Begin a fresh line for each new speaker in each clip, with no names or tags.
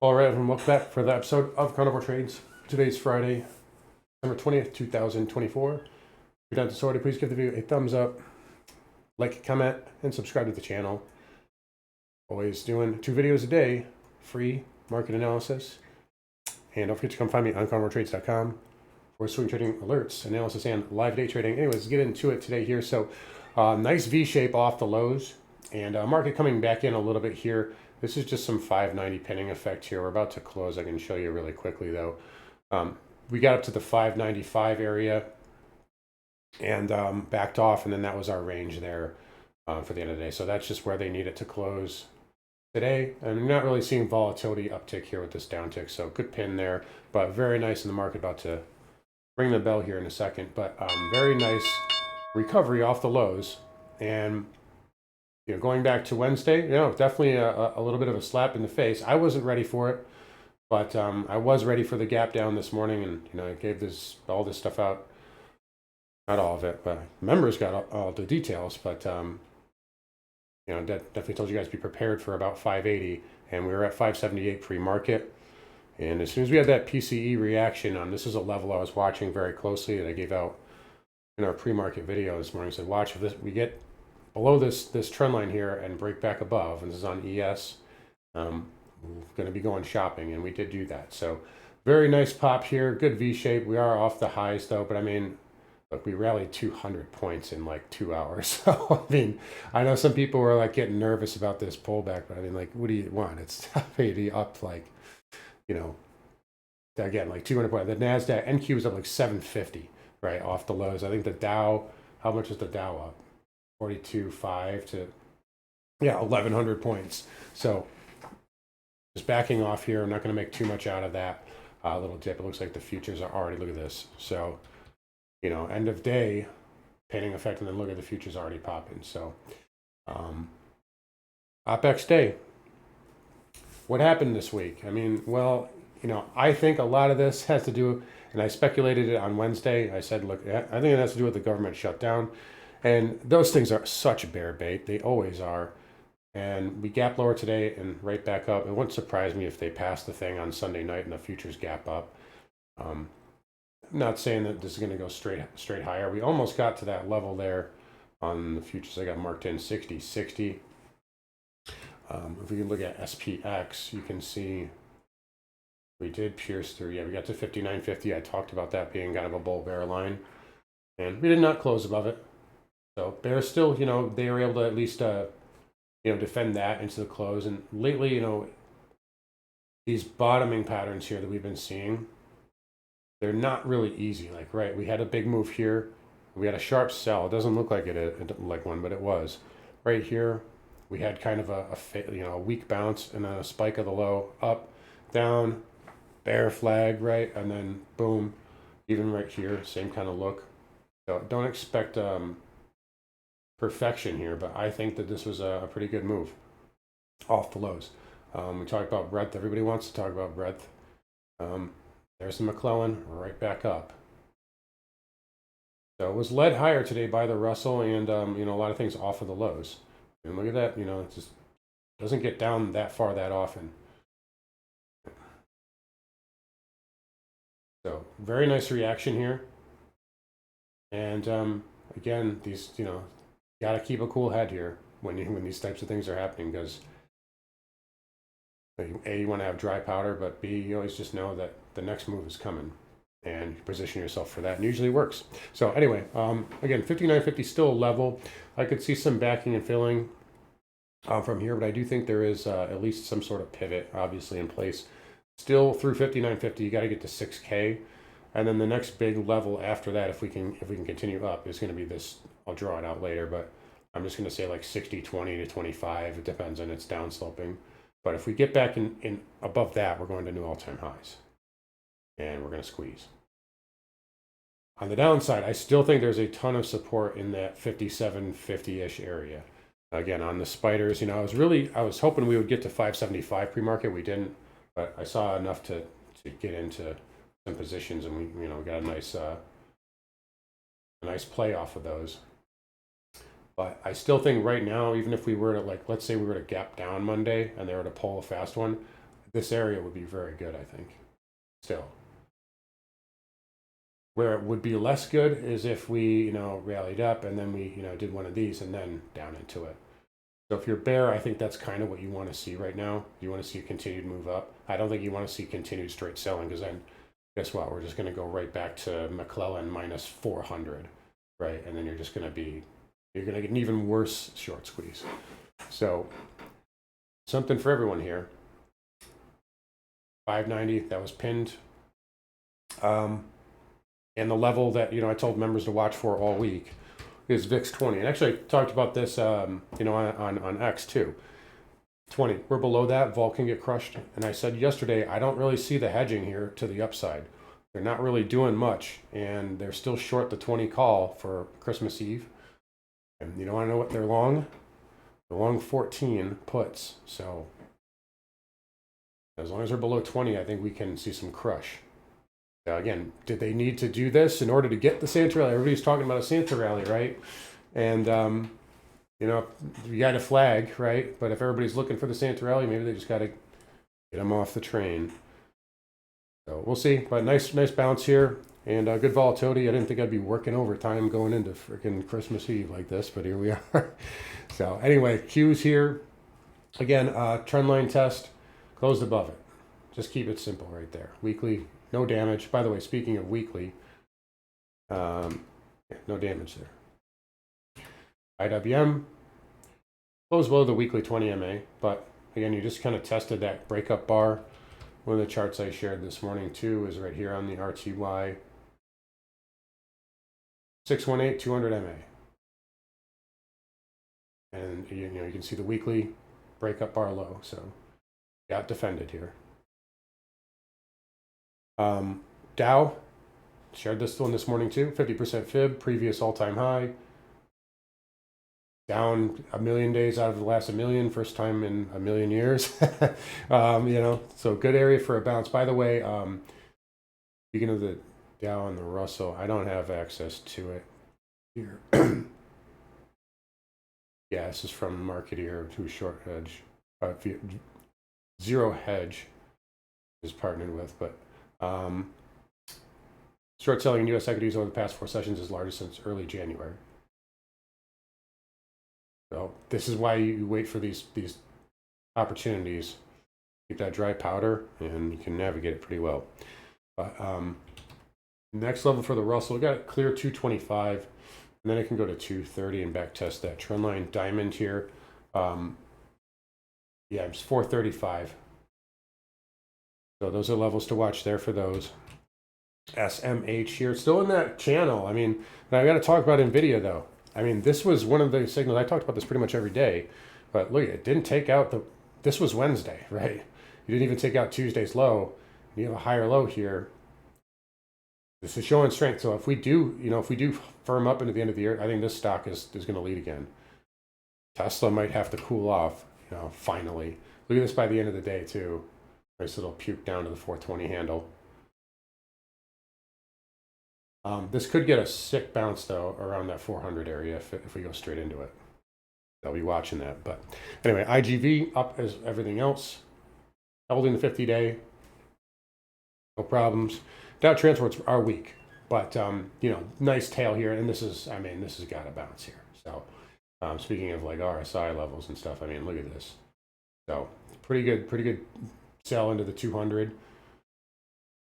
All right, everyone, welcome back for the episode of Carnivore Trades. Today's Friday, December 20th, 2024. If you're not already, please give the video a thumbs up, like, comment, and subscribe to the channel. Always doing 2 videos a day, free market analysis. And don't forget to come find me on carnivoretrades.com for swing trading alerts, analysis, and live day trading. Anyways, let's get into it today here. So, nice V shape off the lows, and market coming back in a little bit here. This is just some 590 pinning effect here. We're about to close. I can show you really quickly though. We got up to the 595 area and backed off, and then that was our range there for the end of the day. So that's just where they need it to close today. And you're not really seeing volatility uptick here with this downtick. So good pin there, but very nice in the market. About to ring the bell here in a second, but very nice recovery off the lows. And going back to Wednesday, definitely a little bit of a slap in the face. I wasn't ready for it, but I was ready for the gap down this morning, and I gave all this stuff out. Not all of it, but members got all the details. But definitely told you guys to be prepared for about 580, and we were at 578 pre-market. And as soon as we had that PCE reaction on, this is a level I was watching very closely, and I gave out in our pre-market video this morning. I said, watch if we get below this trend line here and break back above, and this is on ES, we're going to be going shopping, and we did do that. So very nice pop here, good V shape. We are off the highs though, but I mean, look, we rallied 200 points in like 2 hours. So I mean, I know some people were like getting nervous about this pullback, but I mean, like, what do you want? It's 80 up, like, again, like 200 points. The NASDAQ NQ was up like 750, right, off the lows. I think the Dow, how much is the Dow up? 42.5 to 1,100 points. So just backing off here. I'm not going to make too much out of that little dip. It looks like the futures are already, look at this. So end of day painting effect, and then look at the futures already popping. So OPEX day. What happened this week? I mean, well, I think a lot of this has to do, and I speculated it on Wednesday. I said, look, I think it has to do with the government shutdown. And those things are such bear bait. They always are. And we gap lower today and right back up. It wouldn't surprise me if they pass the thing on Sunday night and the futures gap up. I'm not saying that this is going to go straight higher. We almost got to that level there on the futures. I got marked in 60, 60. If we can look at SPX, you can see we did pierce through. Yeah, we got to 59.50. I talked about that being kind of a bull bear line. And we did not close above it. So bears still, they were able to at least, defend that into the close. And lately, these bottoming patterns here that we've been seeing, they're not really easy. Like, right, we had a big move here. We had a sharp sell. It doesn't look like like one, but it was. Right here, we had kind of a weak bounce and then a spike of the low, up, down, bear flag, right? And then boom, even right here, same kind of look. So don't expect perfection here, but I think that this was a pretty good move off the lows. We talked about breadth. Everybody wants to talk about breadth. There's the McClellan right back up. So it was led higher today by the Russell, and a lot of things off of the lows. And look at that. It just doesn't get down that far that often. So very nice reaction here. And again, these got to keep a cool head here when these types of things are happening, because A, you want to have dry powder, but B, you always just know that the next move is coming, and you position yourself for that, and usually works. So anyway, again, 59.50 still a level. I could see some backing and filling from here, but I do think there is at least some sort of pivot obviously in place. Still through 59.50, you got to get to 6K. And then the next big level after that, if we can continue up, is going to be this. I'll draw it out later, but I'm just going to say like 60, 20 to 25. It depends on its downsloping. But if we get back in above that, we're going to new all-time highs, and we're going to squeeze. On the downside, I still think there's a ton of support in that 57.50-ish area. Again, on the spiders, I was hoping we would get to 575 pre-market. We didn't, but I saw enough to get into some positions, and we got a nice play off of those. But I still think right now, even if we were to, let's say we were to gap down Monday and they were to pull a fast one, this area would be very good, I think, still. Where it would be less good is if we, rallied up and then we, did one of these and then down into it. So if you're bear, I think that's kind of what you want to see right now. You want to see a continued move up. I don't think you want to see continued straight selling, because then guess what? We're just going to go right back to McClellan minus 400, right? And then you're going to get an even worse short squeeze. So something for everyone here. 590, that was pinned. And the level that, I told members to watch for all week is VIX 20. And actually I talked about this, on X too. 20, we're below that, vol can get crushed. And I said yesterday, I don't really see the hedging here to the upside. They're not really doing much, and they're still short the 20 call for Christmas Eve. And you don't want to know what they're long? They're long 14 puts. So as long as they're below 20, I think we can see some crush. Now again, did they need to do this in order to get the Santa rally? Everybody's talking about a Santa rally, right? And, you got a flag, right? But if everybody's looking for the Santa rally, maybe they just got to get them off the train. So we'll see. But nice bounce here, and good volatility. I didn't think I'd be working overtime going into freaking Christmas Eve like this, but here we are. So anyway, Q's here. Again, trend line test, closed above it. Just keep it simple right there. Weekly, no damage. By the way, speaking of weekly, no damage there. IWM, closed below the weekly 20 MA, but again, you just kind of tested that breakup bar. One of the charts I shared this morning too is right here on the RTY. 618, 200 MA. And you can see the weekly breakup bar low, so got defended here. Dow, shared this one this morning too, 50% fib, previous all-time high. Down a million days out of the last million, first time in a million years. So good area for a bounce. By the way, speaking of the Dow and the Russell, I don't have access to it here. Yeah, this is from Marketeer, who's short hedge. Zero Hedge is partnered with, but short selling in U.S. equities over the past 4 sessions is largest since early January. So this is why you wait for these opportunities. Keep that dry powder, and you can navigate it pretty well. But next level for the Russell, we got it clear 225, and then it can go to 230 and back test that trend line diamond here. It's 435. So those are levels to watch there for those. SMH here, still in that channel. I mean, now I got to talk about NVIDIA though. I mean, this was one of the signals. I talked about this pretty much every day, but look, it didn't take out this was Wednesday, right? You didn't even take out Tuesday's low. You have a higher low here. This is showing strength. So if we do firm up into the end of the year, I think this stock is going to lead again. Tesla might have to cool off, finally. Look at this by the end of the day too. Nice little puke down to the 420 handle. This could get a sick bounce though around that 400 area if we go straight into it. I'll be watching that. But anyway, IGV up as everything else. Holding the 50-day. No problems. Dow transports are weak, but nice tail here, and this has got to bounce here. So speaking of like RSI levels and stuff, I mean, look at this. So pretty good sell into the 200.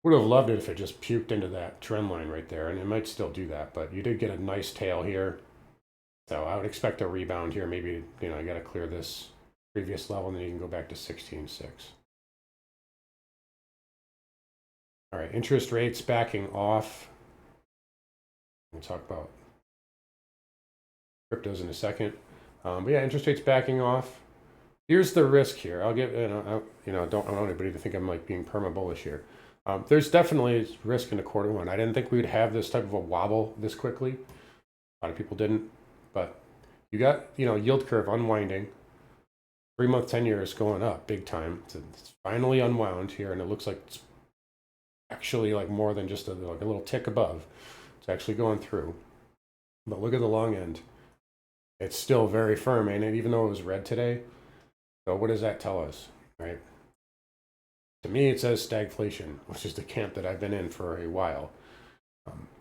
Would have loved it if it just puked into that trend line right there, and it might still do that, but you did get a nice tail here. So I would expect a rebound here. Maybe, I got to clear this previous level, and then you can go back to 16.6. All right, interest rates backing off. We'll talk about cryptos in a second. But yeah, interest rates backing off. Here's the risk here. I'll give, I don't want anybody to think I'm like being perma bullish here. There's definitely risk in the quarter one. I didn't think we would have this type of a wobble this quickly. A lot of people didn't, but you got, yield curve unwinding. 3-month 10-year is going up big time. It's finally unwound here, and it looks like it's actually like more than just a little tick above. It's actually going through. But look at the long end. It's still very firm, and even though it was red today, so what does that tell us, right? To me, it says stagflation, which is the camp that I've been in for a while.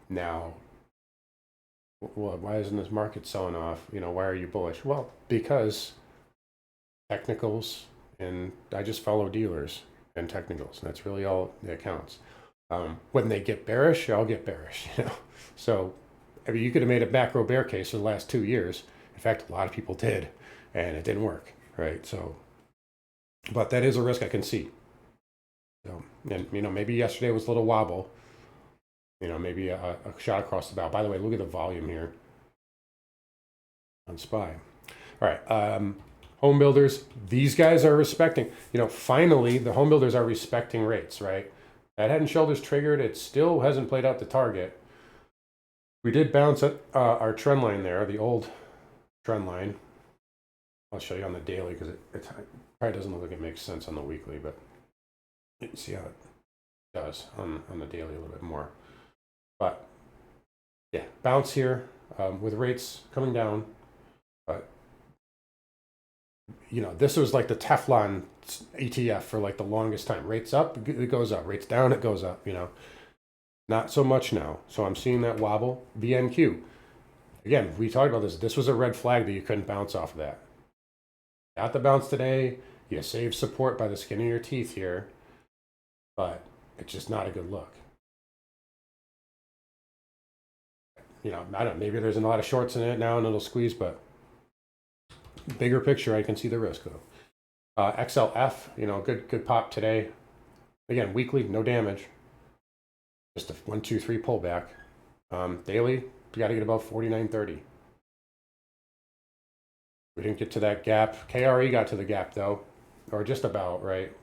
Now, why isn't this market selling off? Why are you bullish? Well, because technicals, and I just follow dealers and technicals, and that's really all that counts. When they get bearish, I'll get bearish. So, I mean, you could have made a macro bear case for the last 2 years. In fact, a lot of people did, and it didn't work, right? So, but that is a risk I can see. So, and maybe yesterday was a little wobble. Maybe a shot across the bow. By the way, look at the volume here on SPY. All right, home builders. These guys are respecting. Finally, the home builders are respecting rates, right? That head and shoulders triggered. It still hasn't played out the target. We did bounce at our trend line there, the old trend line. I'll show you on the daily because it probably doesn't look like it makes sense on the weekly, but you can see how it does on the daily a little bit more. But yeah, bounce here with rates coming down. But this was like the Teflon ETF for like the longest time. Rates up, it goes up. Rates down, it goes up. Not so much now. So I'm seeing that wobble. VNQ. Again, we talked about this. This was a red flag that you couldn't bounce off of that. Got the bounce today. You save support by the skin of your teeth here, but it's just not a good look. I don't know, maybe there's a lot of shorts in it now and it'll squeeze, but bigger picture, I can see the risk though. XLF, good pop today. Again, weekly, no damage. Just a 1, 2, 3 pullback. Daily, you got to get above 49.30. We didn't get to that gap. KRE got to the gap though, or just about, right?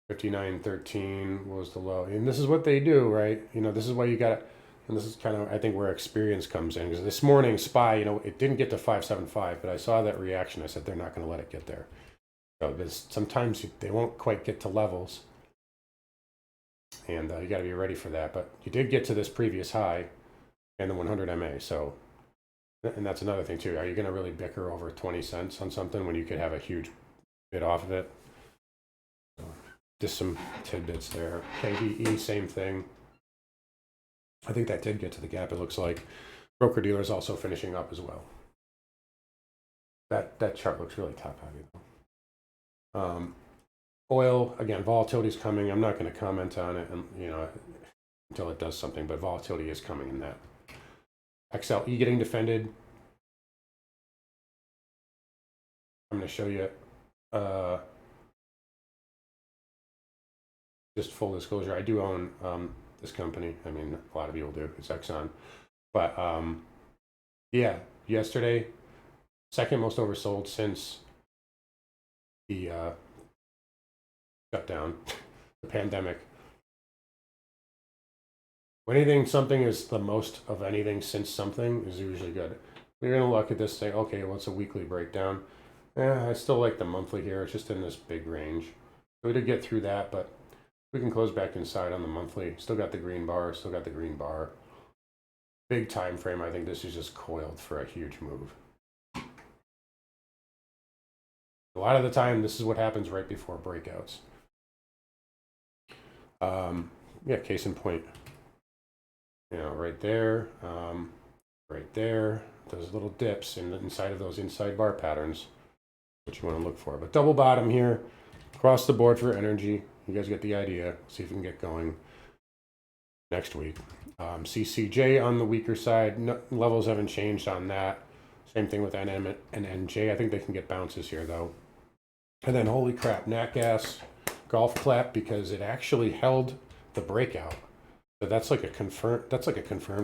59.13 was the low. And this is what they do, right? This is why you got to, and this is kind of, I think, where experience comes in. Because this morning, SPY, it didn't get to 575, but I saw that reaction. I said, they're not going to let it get there. So sometimes they won't quite get to levels. And you got to be ready for that. But you did get to this previous high and the 100 MA. So, and that's another thing too. Are you going to really bicker over 20 cents on something when you could have a huge bit off of it? So, just some tidbits there. KVE, same thing. I think that did get to the gap, it looks like. Broker dealers also finishing up as well. That chart looks really top heavy though. Oil, again, volatility is coming. I'm not going to comment on it, until it does something, but volatility is coming in that. XLE getting defended. I'm going to show you just full disclosure. I do own this company. I mean, a lot of people do. It's Exxon. But yeah, yesterday, second most oversold since the shutdown, the pandemic. When something is the most of anything since something is usually good. We're going to look at this and say, okay, what's a weekly breakdown? I still like the monthly here. It's just in this big range. So we did get through that, but we can close back inside on the monthly. Still got the green bar, Big time frame, I think this is just coiled for a huge move. A lot of the time, this is what happens right before breakouts. Yeah, case in point. Right there, those little dips inside of those inside bar patterns, what you want to look for. But double bottom here, across the board for energy. You guys get the idea. See if we can get going next week. CCJ on the weaker side. No, levels haven't changed on that. Same thing with NM and NJ. I think they can get bounces here though. And then holy crap, nat gas, golf clap, because it actually held the breakout. So that's like a confirmed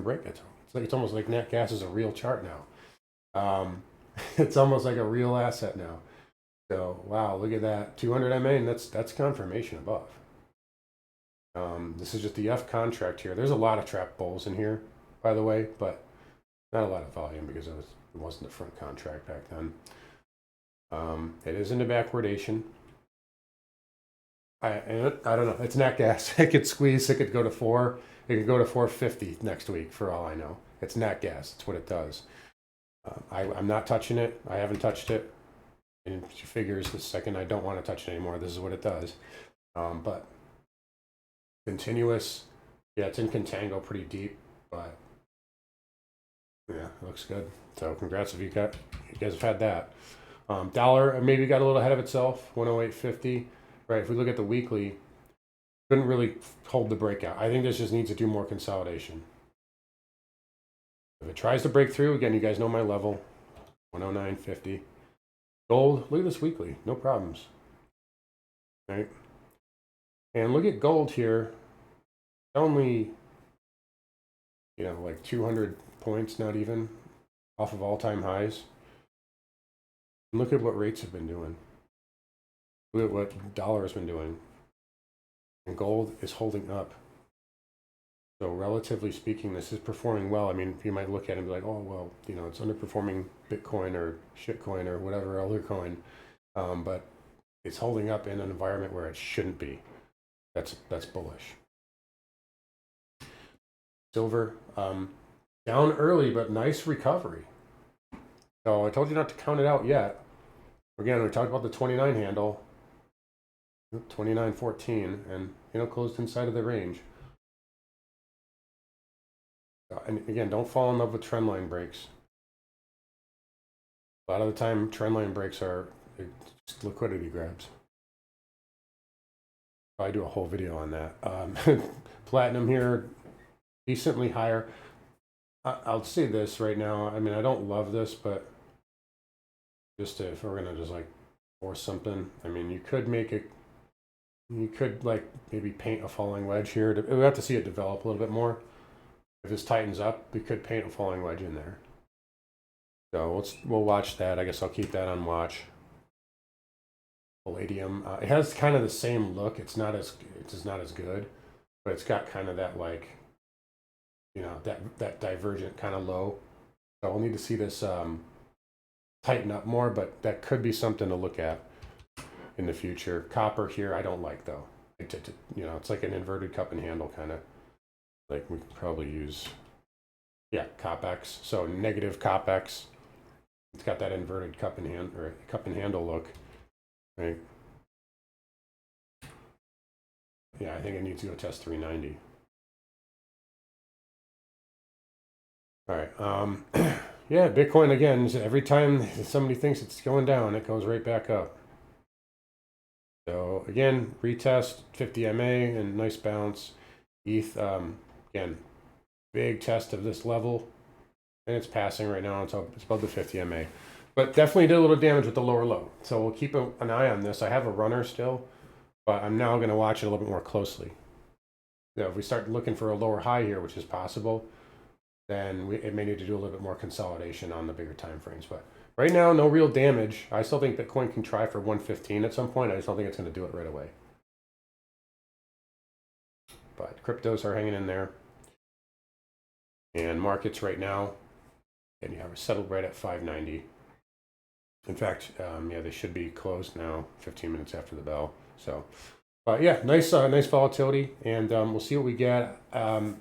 breakout. It's almost like nat gas is a real chart now. It's almost like a real asset now. So wow, look at that, 200 MA, and that's confirmation above. This is just the F contract here. There's a lot of trap bulls in here, by the way, but not a lot of volume because it wasn't the front contract back then. It is into backwardation. I don't know. It's nat gas. It could squeeze. It could go to 4. It could go to 450 next week for all I know. It's nat gas. It's what it does. I'm not touching it. I haven't touched it. And she figures the second I don't want to touch it anymore, this is what it does. But continuous, yeah, it's in contango pretty deep, but yeah, it looks good. So congrats if you guys have had that. Dollar maybe got a little ahead of itself, 108.50. Right, if we look at the weekly, couldn't really hold the breakout. I think this just needs to do more consolidation. If it tries to break through, again, you guys know my level, 109.50. Gold, look at this weekly, no problems. Right? And look at gold here, only, like 200 points, not even, off of all-time highs. And look at what rates have been doing. Look at what dollar has been doing. And gold is holding up. So relatively speaking, this is performing well. I mean, you might look at it and be like, oh, well, it's underperforming Bitcoin or shitcoin or whatever other coin. But it's holding up in an environment where it shouldn't be. That's bullish. Silver, down early, but nice recovery. So I told you not to count it out yet. Again, we talked about the 29 handle, 29.14, and closed inside of the range. And again, don't fall in love with trendline breaks. A lot of the time, trendline breaks are just liquidity grabs. I do a whole video on that. Platinum here, decently higher. I'll say this right now. I mean, I don't love this, but just if we're gonna just like force something, I mean, you could make it. You could like maybe paint a falling wedge here. We have to see it develop a little bit more. If this tightens up, we could paint a falling wedge in there. So we'll watch that. I guess I'll keep that on watch. Palladium, it has kind of the same look. It's not as good, but it's got kind of that like, that divergent kind of low. So we'll need to see this tighten up more, but that could be something to look at in the future. Copper here, I don't like though. It's like an inverted cup and handle kind of. Like we could probably use, yeah, COPX. So negative COPX. It's got that inverted cup and handle look, right? Yeah, I think it needs to go test 390. All right. Yeah, Bitcoin again. Every time somebody thinks it's going down, it goes right back up. So again, retest 50 MA and nice bounce. ETH. Again, big test of this level, and it's passing right now. It's above the 50 MA, but definitely did a little damage with the lower low. So we'll keep an eye on this. I have a runner still, but I'm now going to watch it a little bit more closely. If we start looking for a lower high here, which is possible, then it may need to do a little bit more consolidation on the bigger time frames. But right now, no real damage. I still think Bitcoin can try for 115 at some point. I just don't think it's going to do it right away. But cryptos are hanging in there. And markets right now, and we're settled right at 590. In fact, yeah, they should be closed now, 15 minutes after the bell. So, yeah, nice volatility, and we'll see what we get. We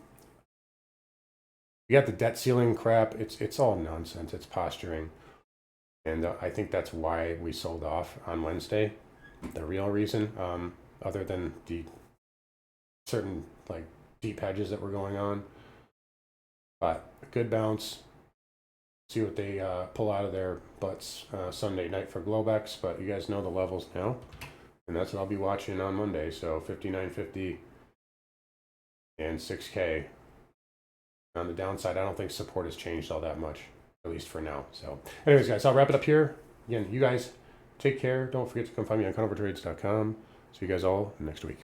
got the debt ceiling crap. It's all nonsense. It's posturing, and I think that's why we sold off on Wednesday. The real reason, other than the certain like deep hedges that were going on. But a good bounce. See what they pull out of their butts Sunday night for Globex. But you guys know the levels now. And that's what I'll be watching on Monday. So 59.50 and 6K. On the downside, I don't think support has changed all that much, at least for now. So anyways, guys, I'll wrap it up here. Again, you guys take care. Don't forget to come find me on carnivoretrades.com. See you guys all next week.